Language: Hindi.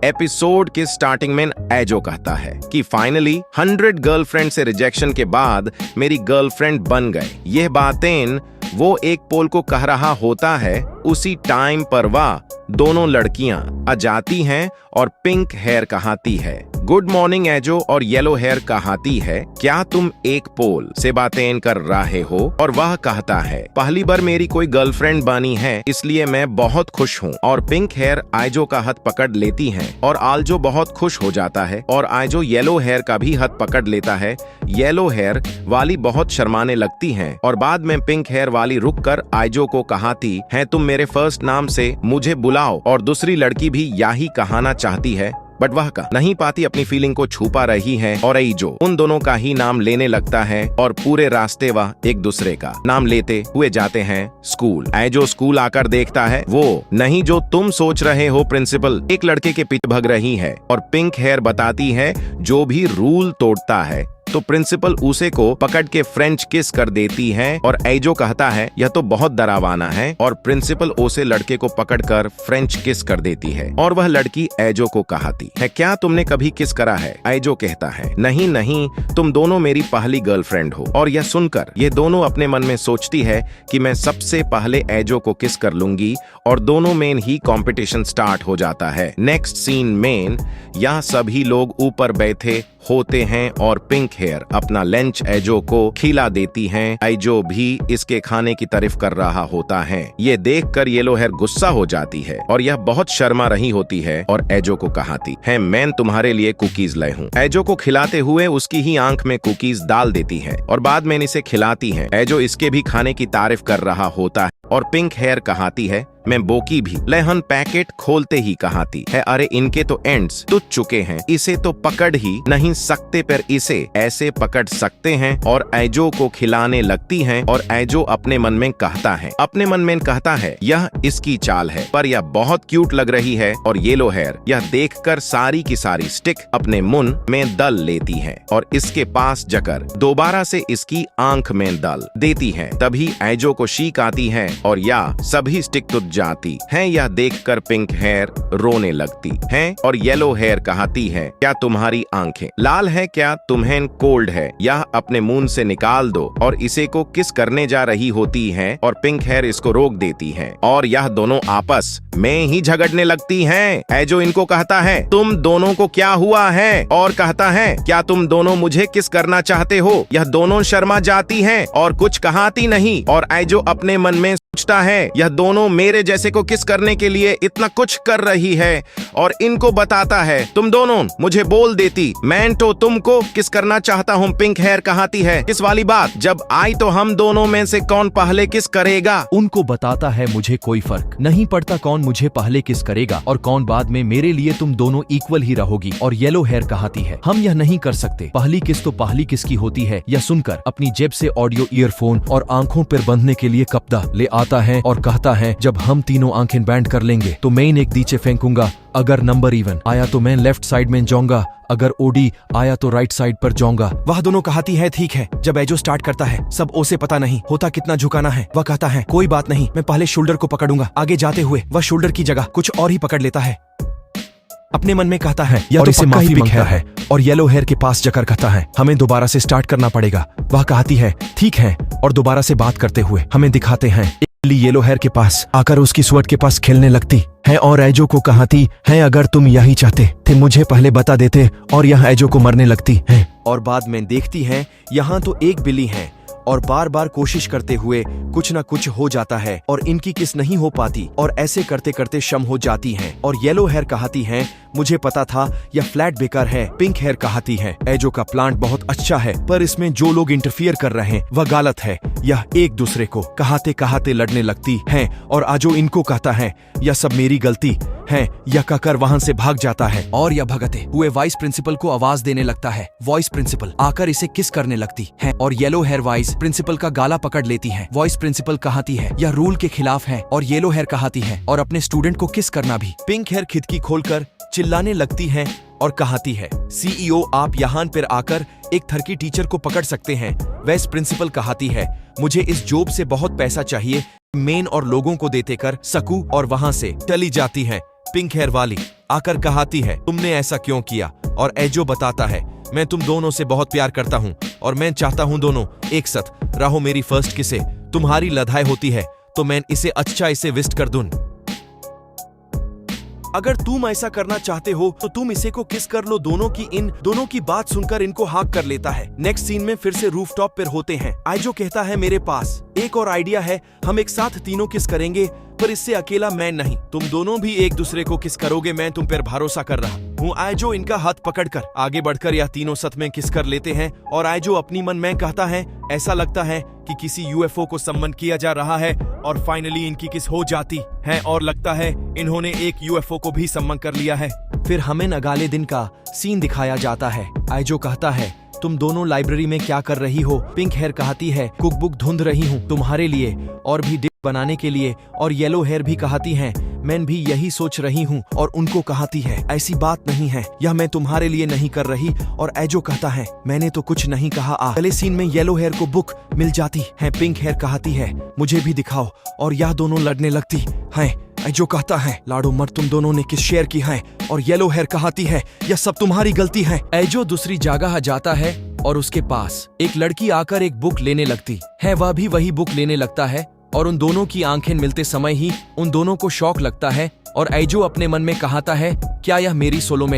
एपिसोड के स्टार्टिंग में एजो कहता है कि फाइनली 100 गर्लफ्रेंड से रिजेक्शन के बाद मेरी गर्लफ्रेंड बन गए। यह बातें वो एक पोल को कह रहा होता है। उसी टाइम पर वह दोनों लड़कियां आ जाती हैं और पिंक हेयर कहाती है गुड मॉर्निंग एजो और येलो हेयर कहाती है क्या तुम एक पोल से बातें कर रहे हो। और वह कहता है पहली बार मेरी कोई गर्लफ्रेंड बनी है इसलिए मैं बहुत खुश हूँ। और पिंक हेयर आइजो का हाथ पकड़ लेती है और आल्जो बहुत खुश हो जाता है और आइजो येलो हेयर का भी हाथ पकड़ लेता है। येलो हेयर वाली बहुत शर्माने लगती है और बाद में पिंक हेयर वाली रुक कर आइजो को कहाती है तुम मेरे फर्स्ट नाम से मुझे बुलाओ। और दूसरी लड़की भी यही कहना चाहती है बट वह कह नहीं पाती, अपनी फीलिंग को छुपा रही है। और आइजो उन दोनों का ही नाम लेने लगता है और पूरे रास्ते वह एक दूसरे का नाम लेते हुए जाते हैं स्कूल। आइजो स्कूल आकर देखता है वो नहीं जो तुम सोच रहे हो प्रिंसिपल एक लड़के के पीछे भग रही है। और पिंक हेयर बताती है जो भी रूल तोड़ता है तो प्रिंसिपल उसे को पकड़ के फ्रेंच किस कर देती है। और आइजो कहता है यह तो बहुत डरावाना है और प्रिंसिपल उसे लड़के को पकड़कर फ्रेंच किस कर देती है। और वह लड़की आइजो को कहती है क्या तुमने कभी किस करा है। आइजो कहता है नहीं नहीं तुम दोनों मेरी पहली गर्लफ्रेंड हो। और यह सुनकर ये दोनों अपने मन में सोचती है कि मैं सबसे पहले आइजो को किस कर लूंगी। और दोनों में ही कंपटीशन स्टार्ट हो जाता है। नेक्स्ट सीन में यह सभी लोग ऊपर बैठे होते हैं और पिंक हेयर अपना लंच आइजो को खिला देती हैं। आइजो भी इसके खाने की तारीफ कर रहा होता है। ये देखकर येलो हेयर गुस्सा हो जाती है और यह बहुत शर्मा रही होती है और आइजो को कहती है मैं तुम्हारे लिए कुकीज लाई हूँ। आइजो को खिलाते हुए उसकी ही आंख में कुकीज डाल देती है और बाद में इसे खिलाती है। आइजो इसके भी खाने की तारीफ कर रहा होता है और पिंक हेयर कहती है मैं बोकी भी लेहन पैकेट खोलते ही कहती है अरे इनके तो एंड्स टूट चुके हैं, इसे तो पकड़ ही नहीं सकते पर इसे ऐसे पकड़ सकते हैं। और आइजो को खिलाने लगती हैं और आइजो अपने मन में कहता है यह इसकी चाल है पर यह बहुत क्यूट लग रही है। और येलो हेयर यह देखकर सारी की सारी स्टिक अपने मुंह में दल लेती है और इसके पास जाकर दोबारा से इसकी आंख में दल देती है। तभी आइजो को शीक आती है और यह सभी स्टिक टूट जाती है। यह देखकर पिंक हेयर रोने लगती है और येलो हेयर कहती है क्या तुम्हारी आंखें लाल है, क्या तुम्हें कोल्ड है, यह अपने मुंह से निकाल दो। और इसे को किस करने जा रही होती है और पिंक हेयर इसको रोक देती है और यह दोनों आपस में ही झगड़ने लगती हैं। आइजो इनको कहता है तुम दोनों को क्या हुआ है और कहता है क्या तुम दोनों मुझे किस करना चाहते हो। यह दोनों शर्मा जाती हैं और कुछ कहती नहीं। और आइजो अपने मन में सोचता है यह दोनों मेरे जैसे को किस करने के लिए इतना कुछ कर रही है। और इनको बताता है तुम दोनों मुझे बोल देती मैं तो तुमको किस करना चाहता हूँ। पिंक हेयर कहती है किस वाली बात, जब आई तो हम दोनों में से कौन पहले किस करेगा। उनको बताता है मुझे कोई फर्क नहीं पड़ता कौन मुझे पहले किस करेगा और कौन बाद में, मेरे लिए तुम दोनों इक्वल ही रहोगी। और येलो हेयर कहती है हम यह नहीं कर सकते, पहली किस तो पहली किस की होती है। यह सुनकर अपनी जेब से ऑडियो ईयरफोन और आंखों पर बंधने के लिए कपड़ा ले आता है और कहता है जब हम तीनों आंखें बैंड कर लेंगे तो मैं इन्हें नीचे फेंकूंगा, अगर नंबर इवन आया तो मैं लेफ्ट साइड में जाऊंगा, अगर ओडी आया तो राइट साइड पर जाऊंगा। वह दोनों कहती है ठीक है। जब आइजो स्टार्ट करता है सब ओसे पता नहीं होता कितना झुकाना है। वह कहता है कोई बात नहीं, मैं पहले शोल्डर को पकड़ूंगा। आगे जाते हुए वह शोल्डर की जगह कुछ और ही पकड़ लेता है। अपने मन में कहता है या तो इसे माफी मांगता है और येलो हेयर के पास जाकर कहता है हमें दोबारा से स्टार्ट करना पड़ेगा। वह कहती है ठीक है और दोबारा से बात करते हुए हमें दिखाते हैं येलो हेयर के पास आकर उसकी स्वर्ट के पास खेलने लगती है और आइजो को कहती है अगर तुम यही चाहते थे मुझे पहले बता देते। और यह आइजो को मरने लगती है और बाद में देखती है यहाँ तो एक बिल्ली है और बार बार कोशिश करते हुए कुछ न कुछ हो जाता है और इनकी किस नहीं हो पाती और ऐसे करते करते शम हो जाती हैं। और येलो हेयर कहती है मुझे पता था यह फ्लैट बेकार है। पिंक हेयर कहती है आइजो का प्लांट बहुत अच्छा है पर इसमें जो लोग इंटरफियर कर रहे हैं वह गलत है। यह एक दूसरे को कहते कहते लड़ने लगती हैं और आइजो इनको कहता है यह सब मेरी गलती है। यह कहकर वहां से भाग जाता है और यह भगते हुए वाइस प्रिंसिपल को आवाज देने लगता है। वॉइस प्रिंसिपल आकर इसे किस करने लगती है और येलो हेयर वाइस प्रिंसिपल का गाला पकड़ लेती है। वॉइस प्रिंसिपल कहती है यह रूल के खिलाफ है और येलो हेयर कहती है और अपने स्टूडेंट को किस करना भी। पिंक हेयर खिड़की खोलकर चिल्लाने लगती है और कहती है सीईओ आप यहाँ पर आकर एक थर्की टीचर को पकड़ सकते हैं। वाइस प्रिंसिपल कहती है मुझे इस जॉब से बहुत पैसा चाहिए, मेन और लोगों को देते कर सकूं और वहां से चली जाती है। पिंक हेयर वाली आकर कहती है तुमने ऐसा क्यों किया, और एजो बताता है मैं तुम दोनों से बहुत प्यार करता हूँ और मैं चाहता हूँ दोनों एक साथ रहो। मेरी फर्स्ट किसे तुम्हारी लड़ाई होती है तो मैं इसे विस्ट कर दूं। अगर तुम ऐसा करना चाहते हो तो तुम इसे को किस कर लो। इन दोनों की बात सुनकर इनको हाक कर लेता है। नेक्स्ट सीन में फिर से रूफटॉप पर होते हैं। आइजो कहता है मेरे पास एक और आइडिया है, हम एक साथ तीनों किस करेंगे, पर इससे अकेला मैं नहीं, तुम दोनों भी एक दूसरे को किस करोगे, मैं तुम पर भरोसा कर रहा हूँ। आइजो इनका हाथ पकड़कर आगे बढ़कर यह तीनों सच में किस कर लेते हैं और आइजो अपनी मन में कहता है ऐसा लगता है कि किसी यूएफओ को सम्मन किया जा रहा है और फाइनली इनकी किस हो जाती है और लगता है इन्होंने एक यूएफओ को भी सम्मन कर लिया है। फिर हमें अगले दिन का सीन दिखाया जाता है। आइजो कहता है तुम दोनों लाइब्रेरी में क्या कर रही हो। पिंक हेयर कहती है कुकबुक ढूंढ रही हूँ तुम्हारे लिए और भी डिश बनाने के लिए, और येलो हेयर भी कहती है मैं भी यही सोच रही हूँ और उनको कहती है ऐसी बात नहीं है, यह मैं तुम्हारे लिए नहीं कर रही। और एजो कहता है मैंने तो कुछ नहीं कहा। अगले सीन में येलो हेयर को बुक मिल जाती है। पिंक हेयर कहती है मुझे भी दिखाओ और यह दोनों लड़ने लगती है। एजो कहता है लाडो मर तुम दोनों ने किस शेयर की है, और येलो हेयर कहती है यह सब तुम्हारी गलती है। एजो दूसरी जगह जाता है और उसके पास एक लड़की आकर एक बुक लेने लगती है। वह भी वही बुक लेने लगता है और उन दोनों की आंखें मिलते समय ही उन दोनों को शौक लगता है और एजो अपने मन में कहता है क्या यह मेरी सोलो में